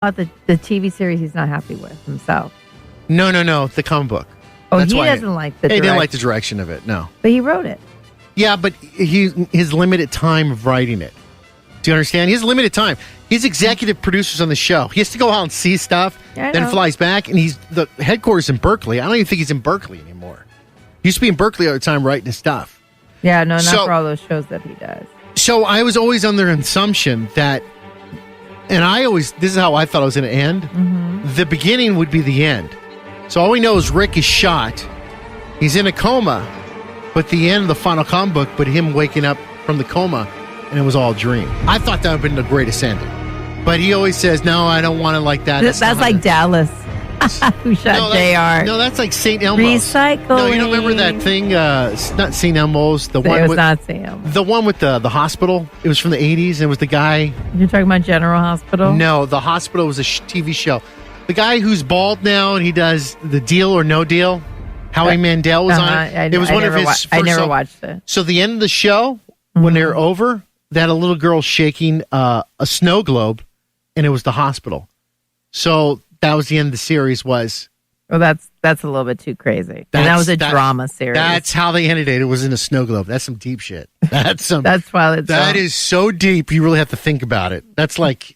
The TV series he's not happy with himself. No, the comic book. Oh, he doesn't like the direction. He didn't like the direction of it, no. But he wrote it. Yeah, but his limited time of writing it. Do you understand? He has limited time. He's executive producers on the show. He has to go out and see stuff, then flies back, and he's the headquarters in Berkeley. I don't even think he's in Berkeley anymore. He used to be in Berkeley all the time writing his stuff. Yeah, no, not for all those shows that he does. So I was always under assumption that, and this is how I thought it was going to end. Mm-hmm. The beginning would be the end. So all we know is Rick is shot. He's in a coma, but the end of the final comic book, but him waking up from the coma, and it was all a dream. I thought that would have been the greatest ending. But he always says, no, I don't want it like that. That's like Dallas, who shot JR. No, that's like St. Elmo's. Recycling. No, you don't remember that thing? Not St. Elmo's. It was not St. Elmo's. The one with the hospital. It was from the 80s, and it was the guy. You're talking about General Hospital? No, the hospital was a TV show. The guy who's bald now, and he does the Deal or No Deal. Howie Mandel was on it. It was one of his. I never watched it. So the end of the show, when they're over, they had a little girl shaking a snow globe, and it was the hospital. So that was the end of the series. Well, that's a little bit too crazy. And that was a drama series. That's how they ended it. It was in a snow globe. That's some deep shit. That's Twilight Zone. That is so deep. You really have to think about it. That's like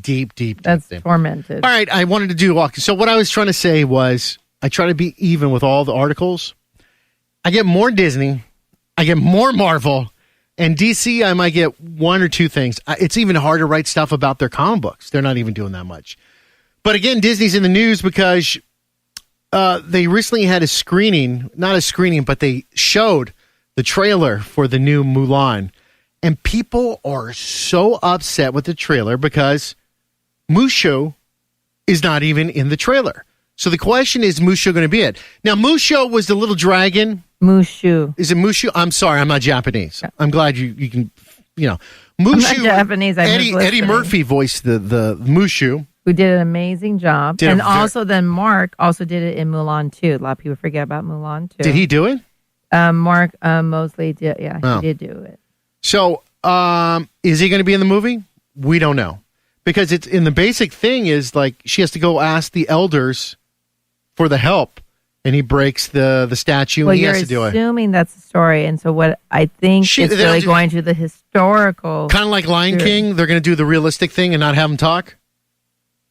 deep. That's tormented. All right, I wanted to do walking. So what I was trying to say was, I try to be even with all the articles. I get more Disney. I get more Marvel. And DC, I might get one or two things. It's even hard to write stuff about their comic books. They're not even doing that much. But again, Disney's in the news because they recently had but they showed the trailer for the new Mulan. And people are so upset with the trailer because Mushu is not even in the trailer. So the question is Mushu going to be it? Now, Mushu was the little dragon. Mushu. Is it Mushu? I'm sorry, I'm not Japanese. Yeah. I'm glad you can, Mushu. I'm not Japanese. Eddie Murphy voiced the Mushu. Who did an amazing job. Then Mark also did it in Mulan 2. A lot of people forget about Mulan 2. Did he do it? Mark Mosley did. Yeah, he did do it. So is he going to be in the movie? We don't know. Because it's in the basic thing is like she has to go ask the elders for the help. And he breaks the statue and he has to do it. Well, you're assuming that's the story. And so what I think is really going to the historical. Kind of like Lion King. They're going to do the realistic thing and not have him talk?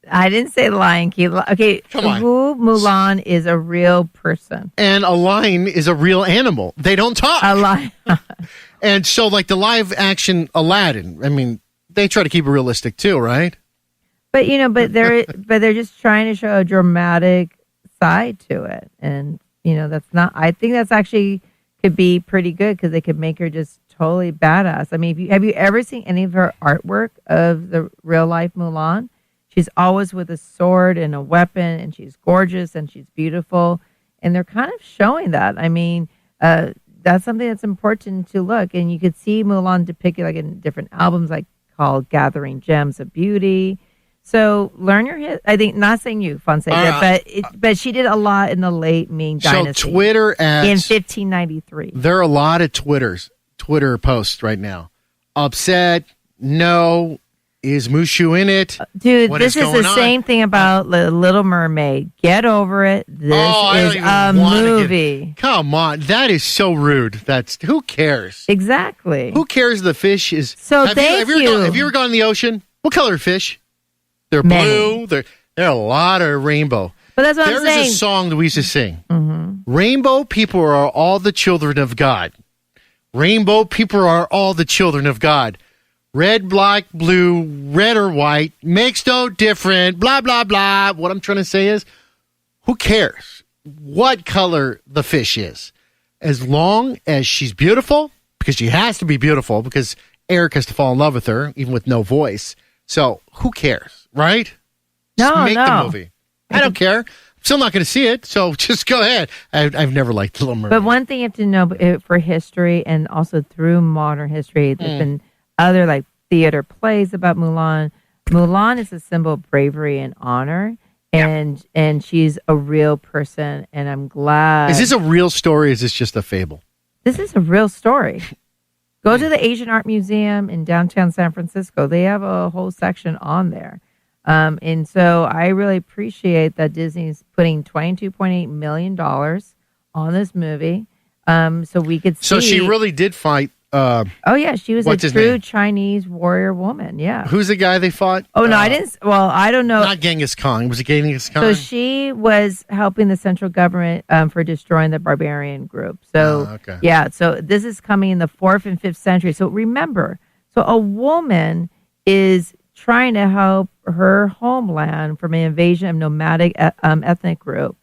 I didn't say Lion King. Okay, Mulan is a real person. And a lion is a real animal. They don't talk. A lion. And so like the live action Aladdin, I mean, they try to keep it realistic too, right? But they're just trying to show a dramatic side to it, and that's not. I think that's actually could be pretty good because they could make her just totally badass. I mean, have you ever seen any of her artwork of the real life Mulan? She's always with a sword and a weapon, and she's gorgeous and she's beautiful, and they're kind of showing that. I mean, that's something that's important to look, and you could see Mulan depicted like in different albums, like called "Gathering Gems of Beauty." So learn your hit. I think, not saying you, Fonseca, but she did a lot in the late Ming Dynasty. So Twitter ads, in 1593. There are a lot of Twitter posts right now. Upset, no, is Mushu in it? Dude, this is the same thing about The Little Mermaid. Get over it. This is a movie. Come on, that is so rude. Who cares? Exactly. Who cares? The fish is. So have you ever gone in the ocean? What color are fish? They're blue. There are a lot of rainbow. But that's what I'm saying. There's a song that we used to sing. Mm-hmm. Rainbow people are all the children of God. Rainbow people are all the children of God. Red, black, blue, red or white makes no difference. Blah, blah, blah. What I'm trying to say is, who cares what color the fish is? As long as she's beautiful, because she has to be beautiful, because Eric has to fall in love with her, even with no voice. So who cares, right? Just make the movie. I don't care. I'm still not going to see it, so just go ahead. I've never liked Little Mermaid. But one thing you have to know for history and also through modern history, there's been other like theater plays about Mulan. Mulan is a symbol of bravery and honor, and she's a real person, and I'm glad. Is this a real story or is this just a fable? This is a real story. Go to the Asian Art Museum in downtown San Francisco. They have a whole section on there. And so I really appreciate that Disney's putting $22.8 million on this movie. So we could see. So she really did fight. Oh yeah, she was a what's his true name? Chinese warrior woman. Yeah. Who's the guy they fought? Oh no, I didn't. Well, I don't know. Not Genghis Khan. Was it Genghis Khan? So she was helping the central government for destroying the barbarian group. So okay. yeah, so this is coming in the 4th and 5th century. So remember, so a woman is trying to help her homeland from an invasion of nomadic ethnic group,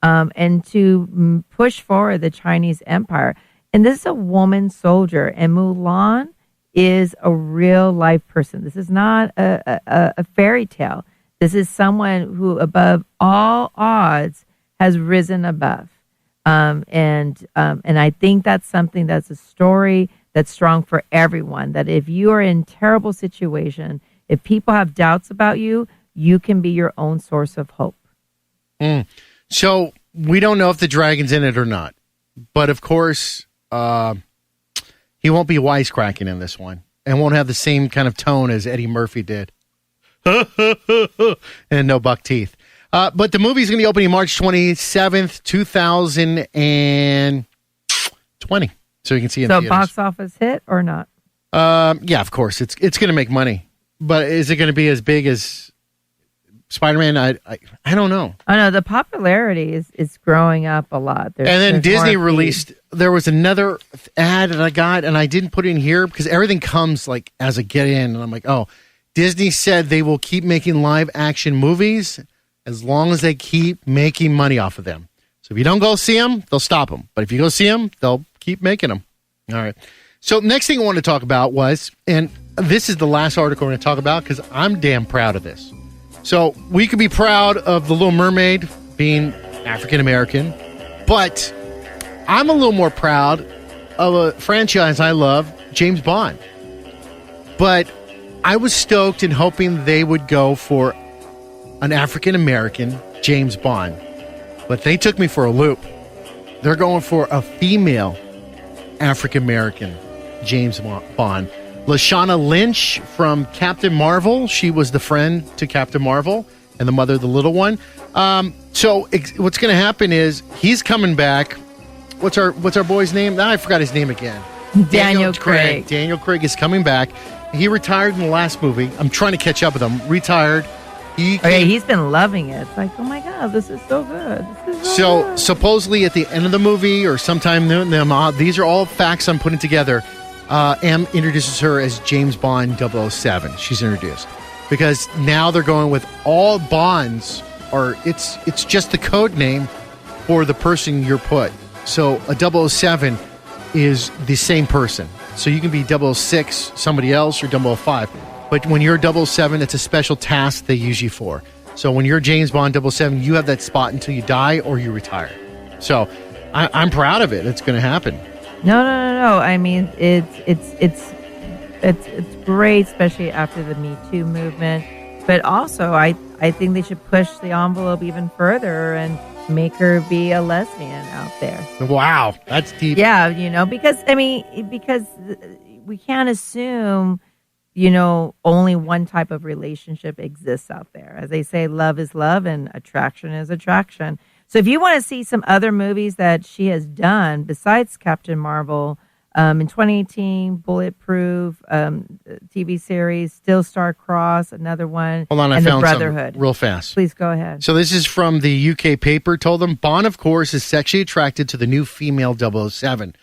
and to push forward the Chinese Empire. And this is a woman soldier, and Mulan is a real life person. This is not a fairy tale. This is someone who, above all odds, has risen above. And I think that's something that's a story that's strong for everyone. That if you are in a terrible situation, if people have doubts about you, you can be your own source of hope. So we don't know if the dragon's in it or not, but of course. He won't be wisecracking in this one and won't have the same kind of tone as Eddie Murphy did. And no buck teeth. But the movie's going to be opening March 27th, 2020. So you can see it in theaters. Box office hit or not? Yeah, of course. It's going to make money. But is it going to be as big as Spider-Man? I don't know. Oh, no, the popularity is growing up a lot. And then Disney released, there was another ad that I got, and I didn't put it in here because everything comes like as a get in. And I'm like, oh, Disney said they will keep making live action movies as long as they keep making money off of them. So if you don't go see them, they'll stop them. But if you go see them, they'll keep making them. All right. So next thing I wanted to talk about was, and this is the last article we're going to talk about because I'm damn proud of this. So we could be proud of The Little Mermaid being African American, but I'm a little more proud of a franchise I love, James Bond. But I was stoked and hoping they would go for an African American James Bond. But they took me for a loop. They're going for a female African American James Bond. Lashana Lynch from Captain Marvel. She was the friend to Captain Marvel and the mother of the little one. So what's going to happen is he's coming back. What's our boy's name? I forgot his name again. Daniel Craig. Daniel Craig is coming back. He retired in the last movie. I'm trying to catch up with him. Retired. He's been loving it. It's like, oh my God, this is so good. So good. Supposedly at the end of the movie or sometime, these are all facts I'm putting together. M introduces her as James Bond 007. She's introduced because now they're going with all Bonds, or it's just the code name for the person you're put. So a 007 is the same person. So you can be 006, somebody else, or 005. But when you're 007, it's a special task they use you for. So when you're James Bond 007, you have that spot until you die or you retire. So I'm proud of it. It's going to happen. No. I mean, it's great, especially after the Me Too movement. But also, I think they should push the envelope even further and make her be a lesbian out there. Wow, that's deep. Yeah, because we can't assume, only one type of relationship exists out there. As they say, love is love and attraction is attraction. So if you want to see some other movies that she has done besides Captain Marvel, in 2018, Bulletproof, TV series, Still Star Cross, another one. Hold on, and I found Brotherhood. Some real fast. Please go ahead. So this is from the UK paper. Told them Bond, of course, is sexually attracted to the new female 007.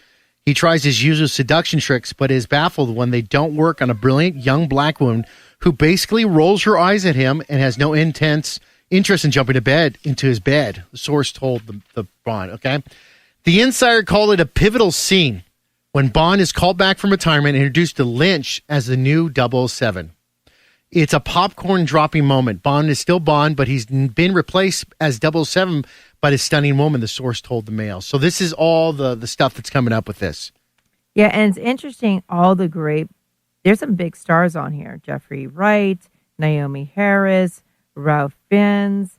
He tries his usual seduction tricks, but is baffled when they don't work on a brilliant young black woman who basically rolls her eyes at him and has no intense interest in jumping into his bed. The source told the Bond, okay? The insider called it a pivotal scene when Bond is called back from retirement and introduced to Lynch as the new 007. It's a popcorn-dropping moment. Bond is still Bond, but he's been replaced as 007 by this stunning woman, the source told the Mail. So this is all the stuff that's coming up with this. Yeah, and it's interesting, there's some big stars on here. Jeffrey Wright, Naomi Harris, Ralph Fiennes,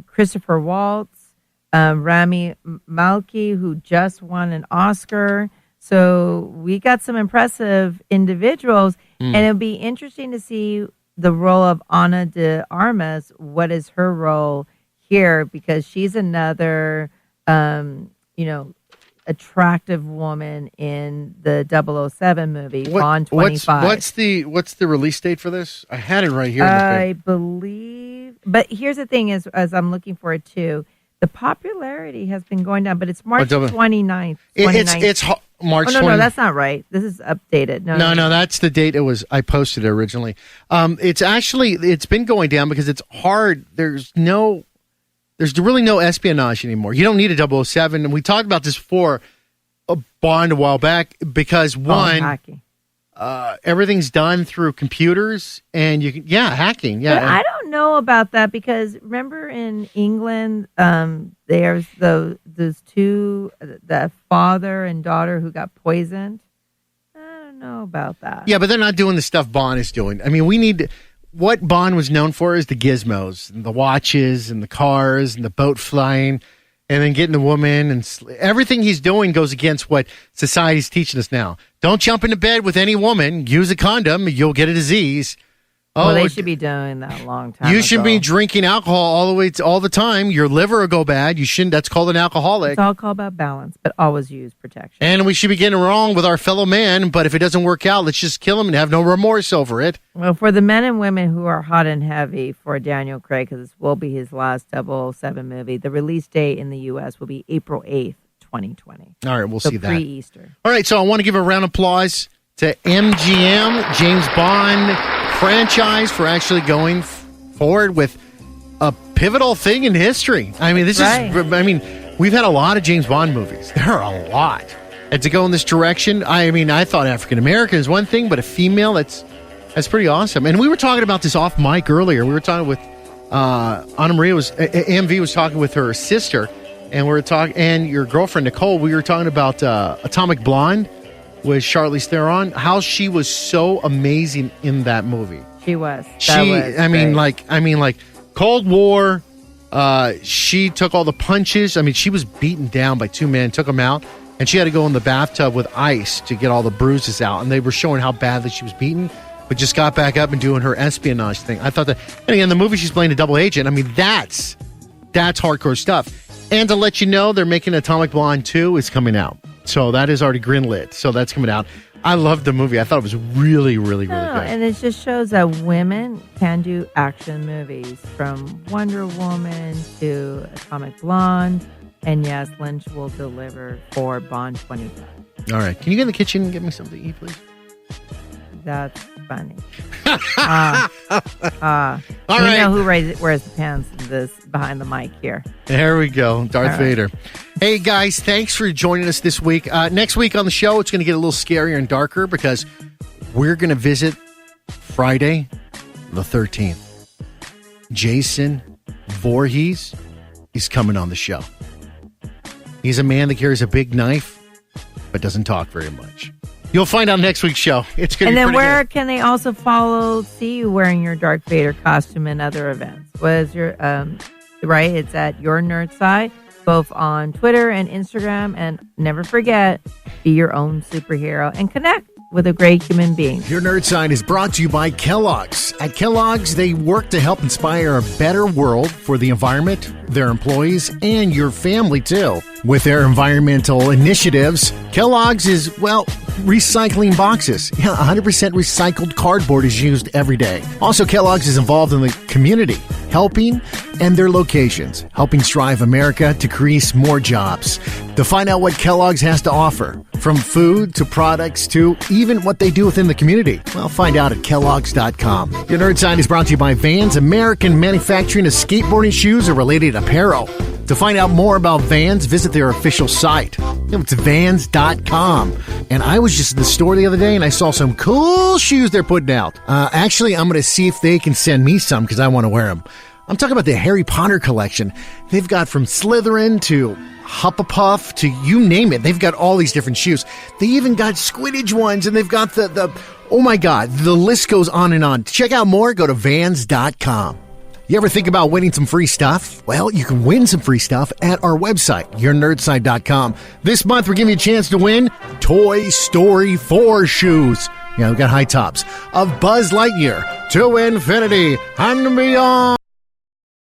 Christopher Waltz, Rami Malek, who just won an Oscar. So we got some impressive individuals, and it'll be interesting to see the role of Ana de Armas, what is her role here? Because she's another, attractive woman in the 007 movie, Bond 25. What's the release date for this? I had it right here. I believe, but here's the thing: is as I'm looking for it too, the popularity has been going down, but it's March 29th. It's March. Oh no, that's not right. This is updated. No, that's the date. I posted it originally. It's been going down because it's hard. There's really no espionage anymore. You don't need a 007. And we talked about this before, a Bond a while back, because everything's done through computers and hacking. Yeah. But I don't know about that because remember in England, there's those two, the father and daughter who got poisoned. I don't know about that. Yeah, but they're not doing the stuff Bond is doing. I mean, what Bond was known for is the gizmos and the watches and the cars and the boat flying and then getting the woman and everything he's doing goes against what society's teaching us now. Don't jump into bed with any woman. Use a condom. You'll get a disease. Well, they should be doing that a long time You ago. should be drinking alcohol all the time. Your liver will go bad. You shouldn't. That's called an alcoholic. It's all called about balance, but always use protection. And we should be getting wrong with our fellow man, but if it doesn't work out, let's just kill him and have no remorse over it. Well, for the men and women who are hot and heavy for Daniel Craig, because this will be his last 007 movie, the release date in the U.S. will be April 8th, 2020. All right, we'll see that. Pre-Easter. All right, so I want to give a round of applause to MGM, James Bond franchise, for actually going forward with a pivotal thing in history. I mean, we've had a lot of James Bond movies. There are a lot. And to go in this direction, I thought African American is one thing, but a female, that's pretty awesome. And we were talking about this off mic earlier. We were talking with Anna Maria AMV was talking with her sister, and we were talking, and your girlfriend Nicole. We were talking about Atomic Blonde with Charlize Theron, how she was so amazing in that movie. She was. Like Cold War. She took all the punches. I mean, she was beaten down by two men, took them out, and she had to go in the bathtub with ice to get all the bruises out. And they were showing how badly she was beaten, but just got back up and doing her espionage thing. I thought that, and in the movie she's playing a double agent. I mean, that's hardcore stuff. And to let you know, they're making Atomic Blonde 2 is coming out. So that is already greenlit. So that's coming out. I loved the movie. I thought it was really, really, really good. And it just shows that women can do action movies, from Wonder Woman to Atomic Blonde. And yes, Lynch will deliver for Bond 25. All right. Can you get in the kitchen and get me something to eat, please? That's funny. All right. Know who wears the pants behind the mic here. There we go. Darth Vader. Hey, guys, thanks for joining us this week. Next week on the show, it's going to get a little scarier and darker because we're going to visit Friday the 13th. Jason Voorhees, he's coming on the show. He's a man that carries a big knife but doesn't talk very much. You'll find out next week's show. It's going to be pretty good. And then where can they also see you wearing your Darth Vader costume and other events? What is your, right? It's at Your Nerd Side, both on Twitter and Instagram. And never forget, be your own superhero and connect with a great human being. Your Nerd Side is brought to you by Kellogg's. At Kellogg's, they work to help inspire a better world for the environment, their employees, and your family, too. With their environmental initiatives, Kellogg's is, recycling boxes. 100% recycled cardboard is used every day. Also, Kellogg's is involved in the community, helping, and their locations, helping strive America to create more jobs. To find out what Kellogg's has to offer, from food to products to even what they do within the community, find out at Kellogg's.com. Your Nerd Side is brought to you by Vans, American manufacturing of skateboarding shoes and related apparel. To find out more about Vans, visit their official site. It's Vans.com. And I was just in the store the other day and I saw some cool shoes they're putting out. Actually, I'm going to see if they can send me some because I want to wear them. I'm talking about the Harry Potter collection. They've got from Slytherin to Hufflepuff to you name it. They've got all these different shoes. They even got Quidditch ones, and they've got the oh my God, the list goes on and on. To check out more, go to Vans.com. You ever think about winning some free stuff? Well, you can win some free stuff at our website, yournerdside.com. This month, we're giving you a chance to win Toy Story 4 shoes. Yeah, we've got high tops of Buzz Lightyear to infinity and beyond.